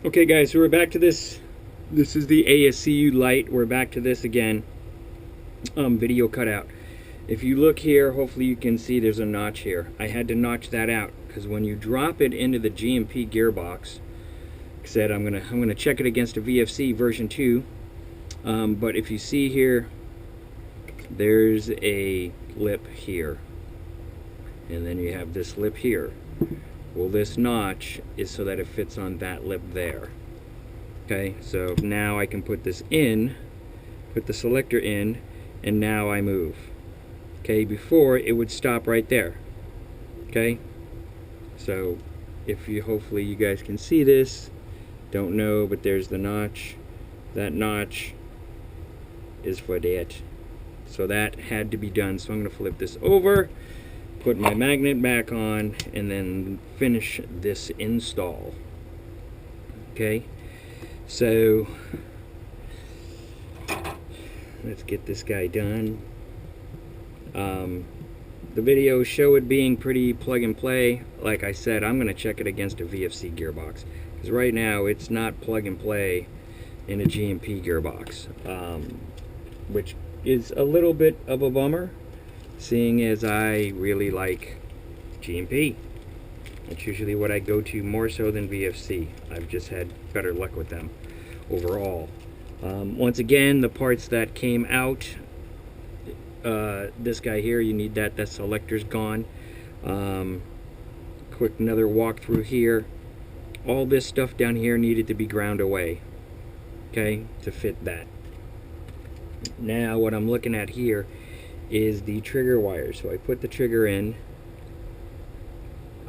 Okay guys, so we're back to this. This is the ASCU Lite. We're back to this again. Video cutout. If you look here, hopefully you can see there's a notch here. I had to notch that out because when you drop it into the GMP gearbox, like I said, I'm gonna check it against a VFC version 2. But if you see here, there's a lip here, and then you have this lip here. Well, this notch is so that it fits on that lip there. Okay, so now I can put this in, put the selector in, and now I move. Okay, before it would stop right there. Okay, so if you, hopefully you guys can see this, don't know, but there's the notch. That notch is for that. So that had to be done. So I'm going to flip this over, put my magnet back on, and then finish this install. Okay, so let's get this guy done. The videos show it being pretty plug and play. Like I said, I'm going to check it against a VFC gearbox, because right now it's not plug and play in a GMP gearbox, which is a little bit of a bummer, seeing as I really like GMP. It's usually what I go to more so than VFC. I've just had better luck with them overall. Once again, the parts that came out, this guy here, you need that selector's gone. Quick another walkthrough here. All this stuff down here needed to be ground away, okay, to fit that. Now what I'm looking at here is the trigger wire. So I put the trigger in.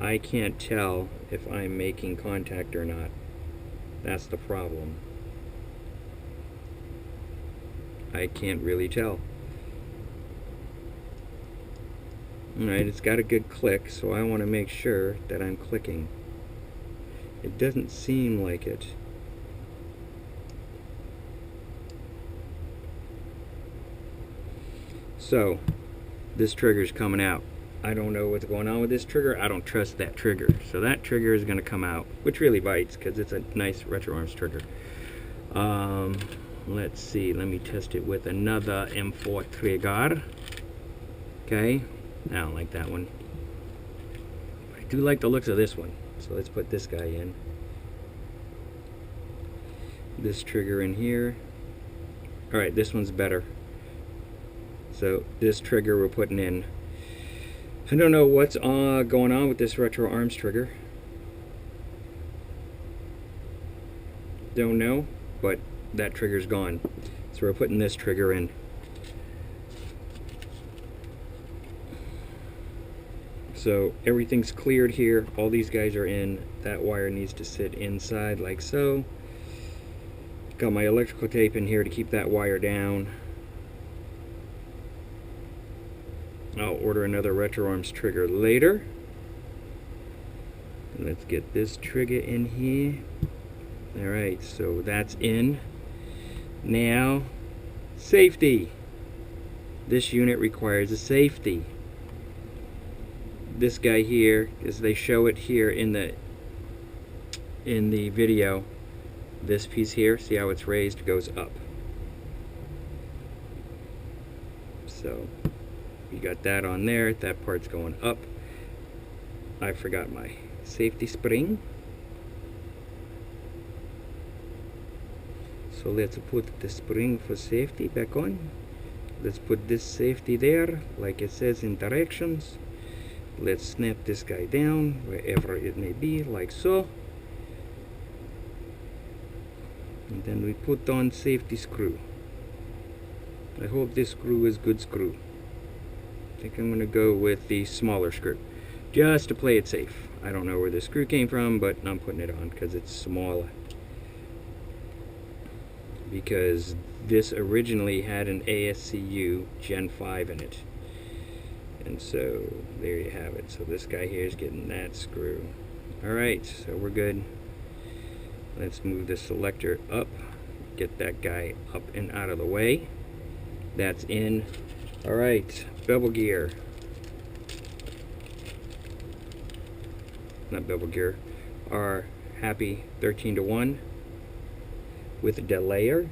I can't tell if I'm making contact or not. That's the problem. I can't really tell. Alright, it's got a good click, so I want to make sure that I'm clicking. It doesn't seem like it. So, this trigger's coming out. I don't know what's going on with this trigger. I don't trust that trigger. So that trigger is going to come out, which really bites because it's a nice retro arms trigger. Let's see. Let me test it with another M4 trigger. Okay. I don't like that one. I do like the looks of this one. So let's put this guy in. This trigger in here. Alright, this one's better. So this trigger we're putting in. I don't know what's going on with this retro arms trigger. Don't know, but that trigger's gone. So we're putting this trigger in. So everything's cleared here. All these guys are in. That wire needs to sit inside like so. Got my electrical tape in here to keep that wire down. I'll order another retro arms trigger later. Let's get this trigger in here. Alright, so that's in. Now, safety. This unit requires a safety. This guy here, as they show it here in the video, this piece here, see how it's raised, goes up. So you got that on there. That part's going up. I forgot my safety spring. So let's put the spring for safety back on. Let's put this safety there, like it says in directions. Let's snap this guy down, wherever it may be, like so. And then we put on safety screw. I hope this screw is good screw. I think I'm going to go with the smaller screw, just to play it safe. I don't know where the screw came from, but I'm putting it on because it's smaller. Because this originally had an ASCU Gen 5 in it. And so, there you have it. So this guy here is getting that screw. Alright, so we're good. Let's move the selector up. Get that guy up and out of the way. That's in. Alright, bevel gear. Not bevel gear. Our happy 13-to-1 with a delayer.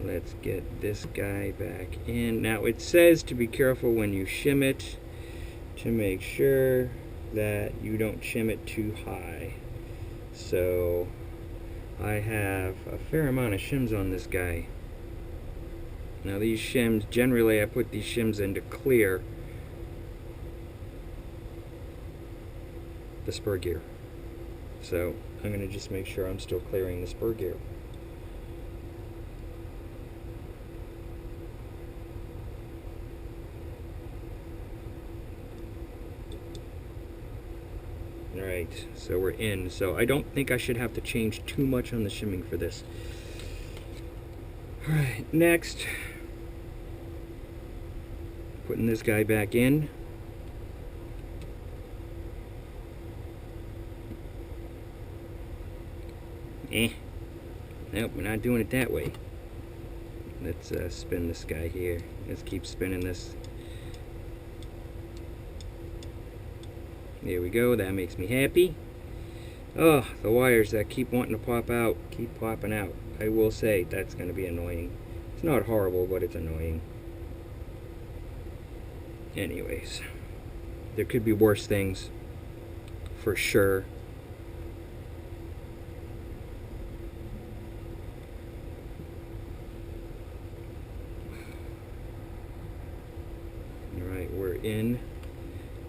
Let's get this guy back in. Now it says to be careful when you shim it, to make sure that you don't shim it too high. So I have a fair amount of shims on this guy. Now these shims, generally I put these shims into clear the spur gear. So I'm going to just make sure I'm still clearing the spur gear. Alright, so we're in. So I don't think I should have to change too much on the shimming for this. Alright, next, putting this guy back in. Nope, we're not doing it that way. Let's spin this guy here. Let's keep spinning this. There we go, that makes me happy. Oh, the wires that keep wanting to pop out, keep popping out. I will say, that's going to be annoying. It's not horrible, but it's annoying. Anyways, there could be worse things, for sure. Alright, we're in.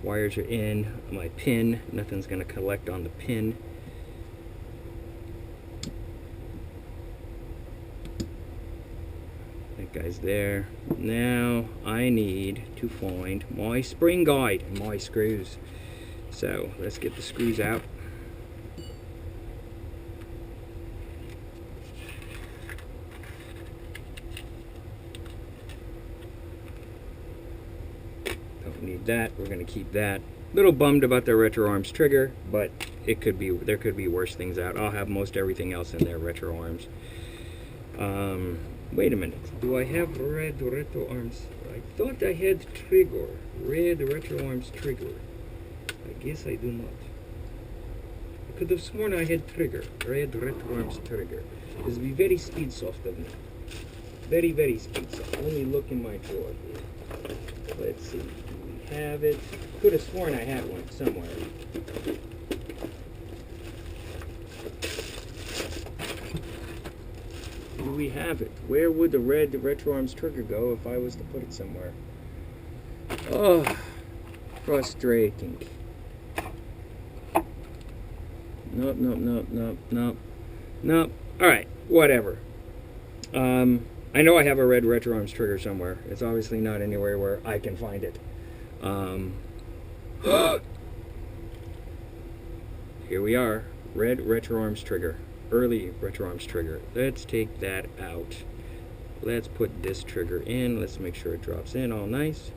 Wires are in. My pin, nothing's going to collect on the pin. That guy's there. Now I need to find my spring guide and my screws. So let's get the screws out. Don't need that. We're going to keep that. Little bummed about the retro arms trigger, but there could be worse things out. I'll have most everything else in there retro arms. Wait a minute. Do I have red retro arms? I thought I had trigger. Red retro arms trigger. I guess I do not. I could have sworn I had trigger. Red retro arms trigger. This will be very speed soft of me. Very, very speed soft. Let me look in my drawer here. Let's see. Do we have it? Could have sworn I had one somewhere. Do we have it? Where would the red retro arms trigger go if I was to put it somewhere? Oh, frustrating. Nope, nope, nope, nope, nope, nope. Alright, whatever. I know I have a red retro arms trigger somewhere. It's obviously not anywhere where I can find it. Here we are. Red retro arms trigger. Early retro arms trigger. Let's take that out. Let's put this trigger in. Let's make sure it drops in all nice.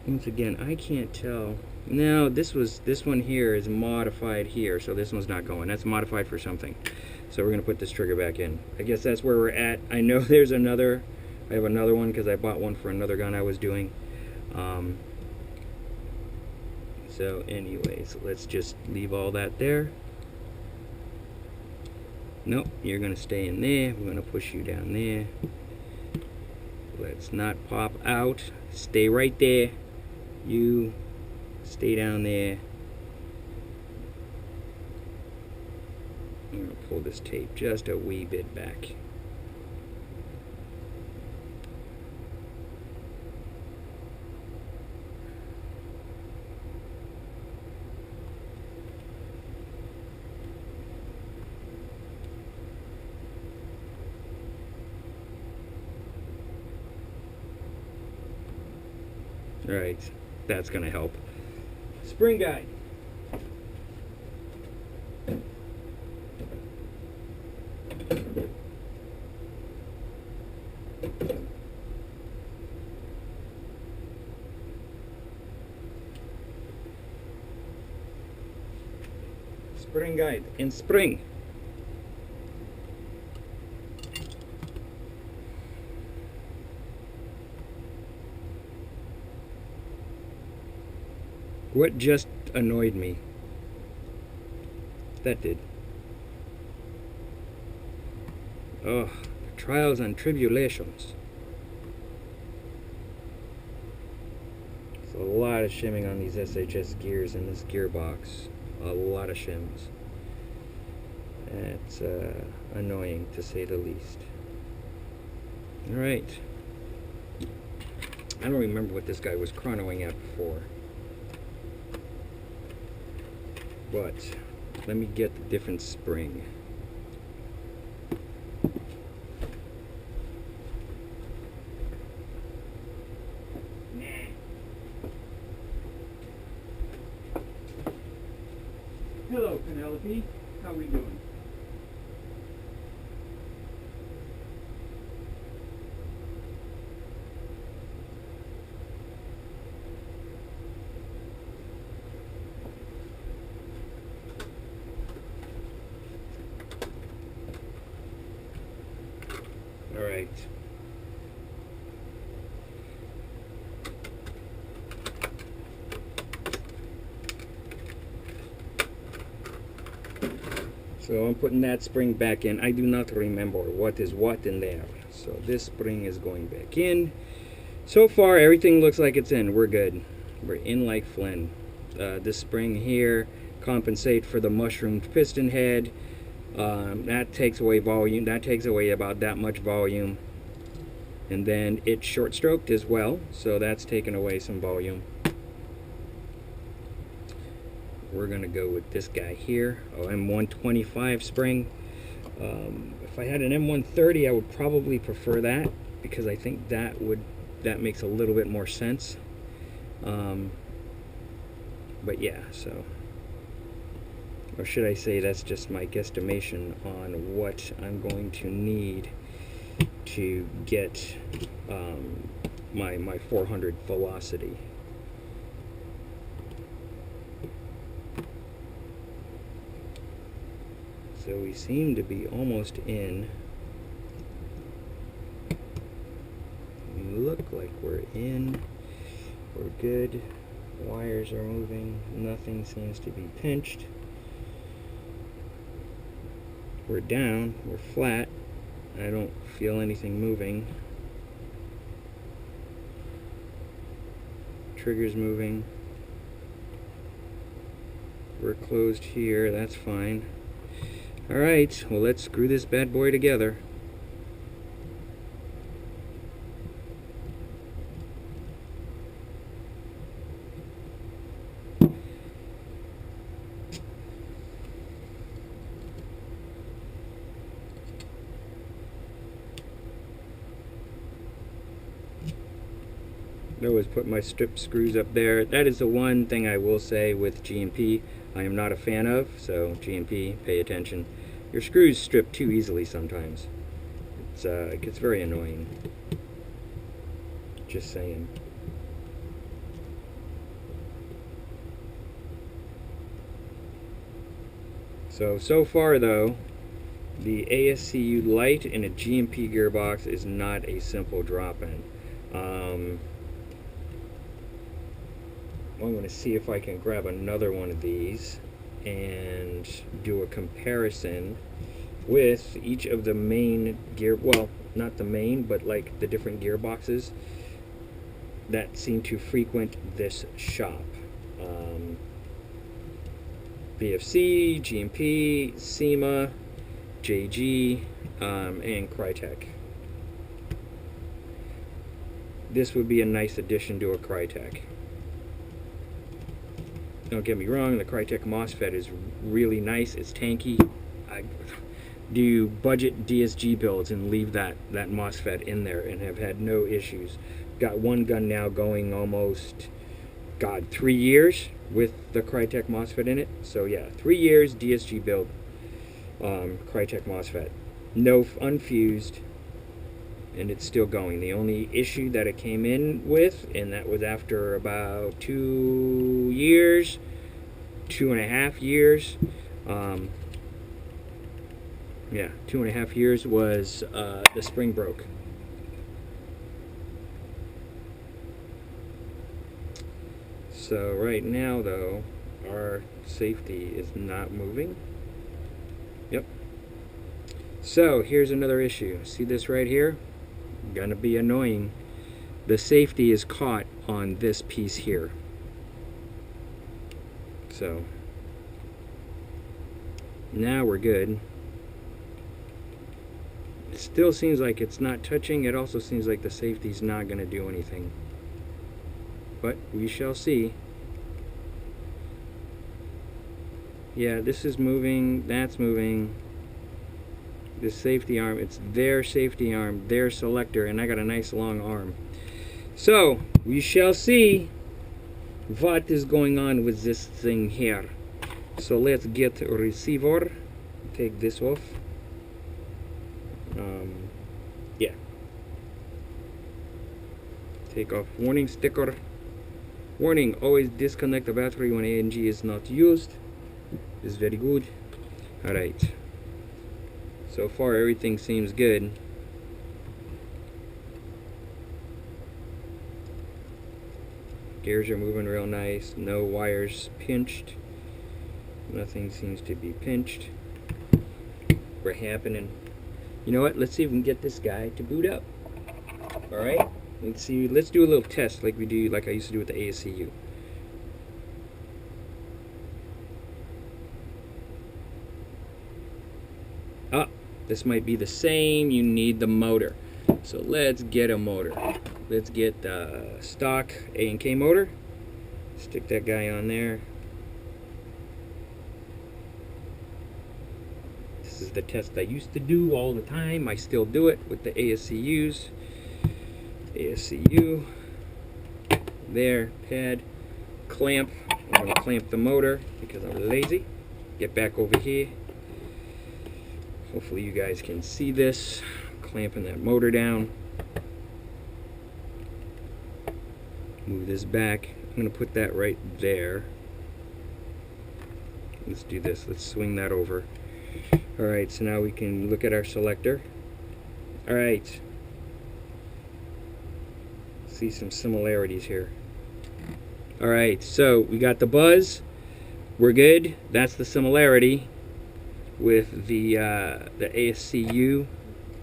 Once again, I can't tell. No, this one here is modified here, so this one's not going. That's modified for something. So we're gonna put this trigger back in. I guess that's where we're at. I know there's another. I have another one because I bought one for another gun I was doing. So anyways, let's just leave all that there. Nope, you're gonna stay in there. We're gonna push you down there. Let's not pop out. Stay right there. You stay down there. I'm gonna pull this tape just a wee bit back. Alright, that's gonna help. Spring guide. Spring guide in spring. What just annoyed me? That did. Oh, trials and tribulations. There's a lot of shimming on these SHS gears in this gearbox. A lot of shims. It's annoying, to say the least. Alright. I don't remember what this guy was chronoing at before. But let me get the different spring. Hello, Penelope. How are we doing? All right. So I'm putting that spring back in. I do not remember what is what in there. So this spring is going back in. So far, everything looks like it's in. We're good. We're in like Flynn. This spring here compensates for the mushroomed piston head. That takes away volume. That takes away about that much volume. And then it's short stroked as well, so that's taken away some volume. We're gonna go with this guy here. Oh, M125 spring. If I had an M130, I would probably prefer that, because I think that makes a little bit more sense. But yeah, so, or should I say that's just my guesstimation on what I'm going to need to get my 400 velocity. So we seem to be almost in. We look like we're in. We're good. Wires are moving. Nothing seems to be pinched. We're down. We're flat. I don't feel anything moving. Trigger's moving. We're closed here. That's fine. Alright, well, let's screw this bad boy together. I always put my strip screws up there. That is the one thing I will say with GMP I am not a fan of, so GMP, pay attention. Your screws strip too easily sometimes. It gets very annoying. Just saying. So far though, the ASCU Lite in a GMP gearbox is not a simple drop-in. I'm going to see if I can grab another one of these and do a comparison with each of the main gear, well, not the main, but like the different gearboxes that seem to frequent this shop. BFC, GMP, SEMA, JG, and Crytek. This would be a nice addition to a Crytek. Don't get me wrong, the Crytek MOSFET is really nice. It's tanky. I do budget DSG builds and leave that MOSFET in there and have had no issues. Got one gun now going almost, God, 3 years with the Crytek MOSFET in it. So yeah, 3 years DSG build, Crytek MOSFET. No unfused, and it's still going. The only issue that it came in with, and that was after about 2 years, 2.5 years, yeah, 2.5 years, was the spring broke. So right now though, our safety is not moving. Yep. So here's another issue. See this right here? Gonna be annoying. The safety is caught on this piece here. So now we're good. It still seems like it's not touching. It also seems like the safety's not gonna do anything. But we shall see. Yeah, this is moving, that's moving. This safety arm, it's their safety arm, their selector, and I got a nice long arm. So, we shall see what is going on with this thing here. So let's get a receiver. Take this off. Yeah. Take off warning sticker. Warning, always disconnect the battery when ANG is not used. Is very good. Alright. So far everything seems good. Gears are moving real nice. No wires pinched. Nothing seems to be pinched. We're happening. You know what? Let's see if we can get this guy to boot up. Alright? Let's see. Let's do a little test like I used to do with the ASCU. Ah, this might be the same. You need the motor. So let's get a motor. Let's get the stock A&K motor. Stick that guy on there. This is the test I used to do all the time. I still do it with the ASCUs. ASCU. There, pad, clamp. I'm going to clamp the motor because I'm lazy. Get back over here. Hopefully you guys can see this. Clamping that motor down. Move this back. I'm going to put that right there. Let's do this. Let's swing that over. Alright, so now we can look at our selector. Alright. See some similarities here. Alright, so we got the buzz. We're good. That's the similarity with the ASCU,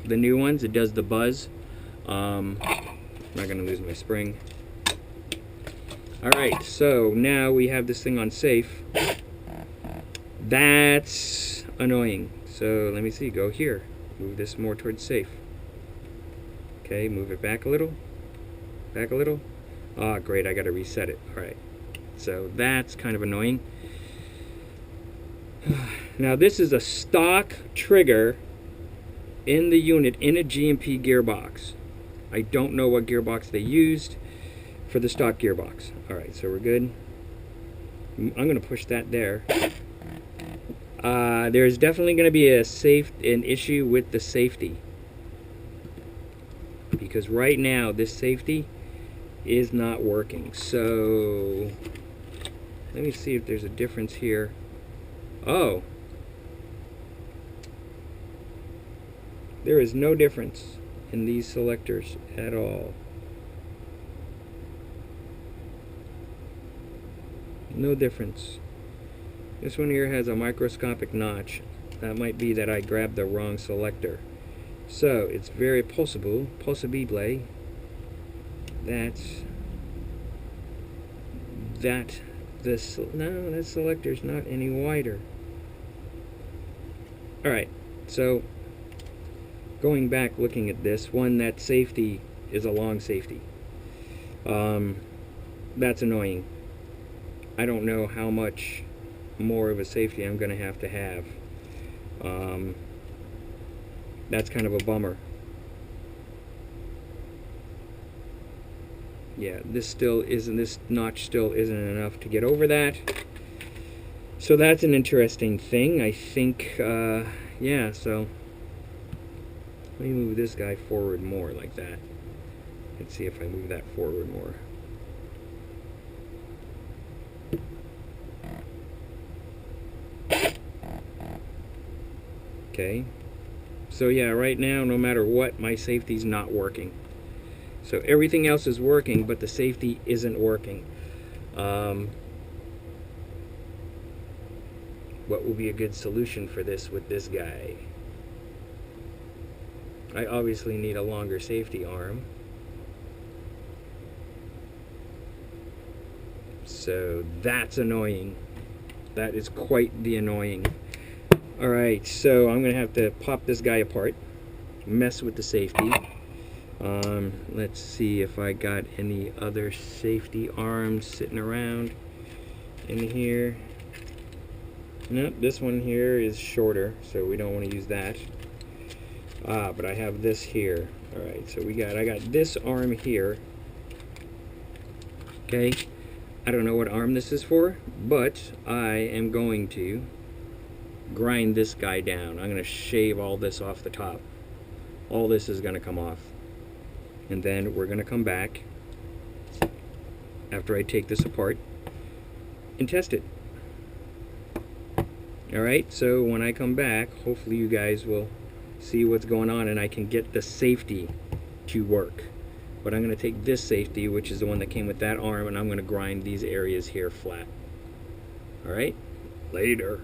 the new ones. It does the buzz. I'm not going to lose my spring. Alright, so now we have this thing on safe. That's annoying. So let me see, go here. Move this more towards safe. Okay, move it back a little. Back a little. Ah, great, I gotta reset it. Alright, so that's kind of annoying. Now this is a stock trigger in the unit in a GMP gearbox. I don't know what gearbox they used for the stock gearbox. Alright, so we're good. I'm going to push that there. There's definitely going to be an issue with the safety. Because right now this safety is not working. So let me see if there's a difference here. Oh. There is no difference in these selectors at all. No difference. This one here has a microscopic notch. That might be that I grabbed the wrong selector. So it's very possible that this selector's not any wider. Alright, so going back looking at this one, that safety is a long safety. That's annoying. I don't know how much more of a safety I'm going to have. That's kind of a bummer. Yeah, this notch still isn't enough to get over that. So that's an interesting thing. I think, yeah, so let me move this guy forward more like that. Let's see if I move that forward more. Okay, so yeah, right now no matter what, my safety's not working. So everything else is working, but the safety isn't working. What will be a good solution for this with this guy? I obviously need a longer safety arm. So that's annoying. That is quite the annoying. Alright, so I'm going to have to pop this guy apart, mess with the safety. Let's see if I got any other safety arms sitting around in here. Nope, this one here is shorter, so we don't want to use that. But I have this here. Alright, so I got this arm here. Okay, I don't know what arm this is for, but I am going to grind this guy down. I'm going to shave all this off the top. All this is going to come off. And then we're going to come back after I take this apart and test it. Alright, so when I come back, hopefully you guys will see what's going on and I can get the safety to work. But I'm going to take this safety, which is the one that came with that arm, and I'm going to grind these areas here flat. Alright, later.